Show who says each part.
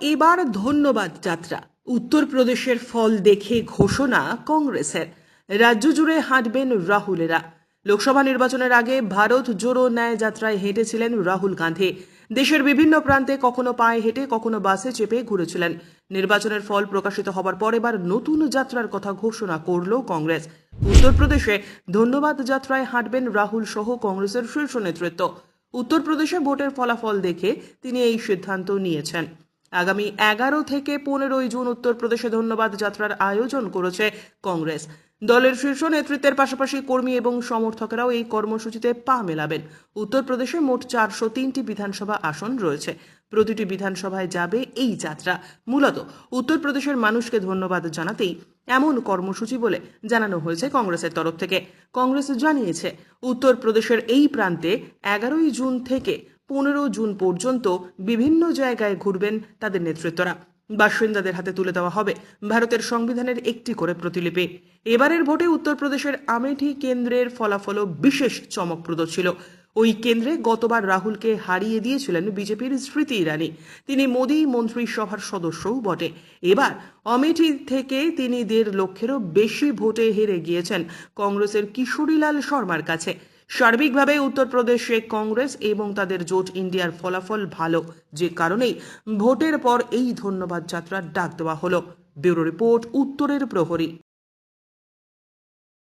Speaker 1: এবার ধন্যবাদ যাত্রা। উত্তরপ্রদেশের ফল দেখে ঘোষণা কংগ্রেসের। রাজ্য জুড়ে হাঁটবেন রাহুলেরা। লোকসভা নির্বাচনের আগে ভারত জোড়ো ন্যায় যাত্রায় হেঁটেছিলেন রাহুল গান্ধী। দেশের বিভিন্ন প্রান্তে কখনো পায়ে হেঁটে কখনো বাসে চেপে ঘুরেছিলেন। নির্বাচনের ফল প্রকাশিত হবার পর এবার নতুন যাত্রার কথা ঘোষণা করল কংগ্রেস। উত্তরপ্রদেশে ধন্যবাদ যাত্রায় হাঁটবেন রাহুল সহ কংগ্রেসের শীর্ষ নেতৃত্ব। উত্তরপ্রদেশে ভোটের ফলাফল দেখে তিনি এই সিদ্ধান্ত নিয়েছেন। আগামী 11 থেকে 15 জুন উত্তরপ্রদেশে ধন্যবাদ যাত্রার আয়োজন করেছে কংগ্রেস। দলের শীর্ষ নেতৃত্বের পাশাপাশি কর্মী এবং সমর্থকেরাও এই কর্মসূচিতে পা মেলাবেন। উত্তরপ্রদেশে মোট 403টি বিধানসভা আসন রয়েছে। প্রতিটি বিধানসভায় যাবে এই যাত্রা। মূলত উত্তরপ্রদেশের মানুষকে ধন্যবাদ জানাতেই এমন কর্মসূচি বলে জানানো হয়েছে কংগ্রেসের তরফ থেকে। কংগ্রেস জানিয়েছে, উত্তরপ্রদেশের এই প্রান্তে 11 জুন থেকে 15 জুন পর্যন্ত বিভিন্ন জায়গায় ঘুরবেন তাদের নেতৃত্বরা। বাসিন্দাদের হাতে তুলে দেওয়া হবে ভারতের সংবিধানের একটি করে প্রতিলিপি। এবারের ভোটে উত্তরপ্রদেশের আমেঠি কেন্দ্রের ফলাফলও বিশেষ চমকপ্রদ ছিল। ওই কেন্দ্রে গতবার রাহুলকে হারিয়ে দিয়েছিলেন বিজেপির স্মৃতি ইরানি। তিনি মোদী মন্ত্রিসভার সদস্যও বটে। এবার আমেঠি থেকে তিনি 1.5 লক্ষেরও বেশি ভোটে হেরে গিয়েছেন কংগ্রেসের কিশোরীলাল শর্মার কাছে। সার্বিকভাবে উত্তরপ্রদেশে কংগ্রেস এবং তাদের জোট ইন্ডিয়ার ফলাফল ভালো, যে কারণেই ভোটের পর এই ধন্যবাদ যাত্রার ডাক দেওয়া হলো। ব্যুরো রিপোর্ট, উত্তরের প্রহরী।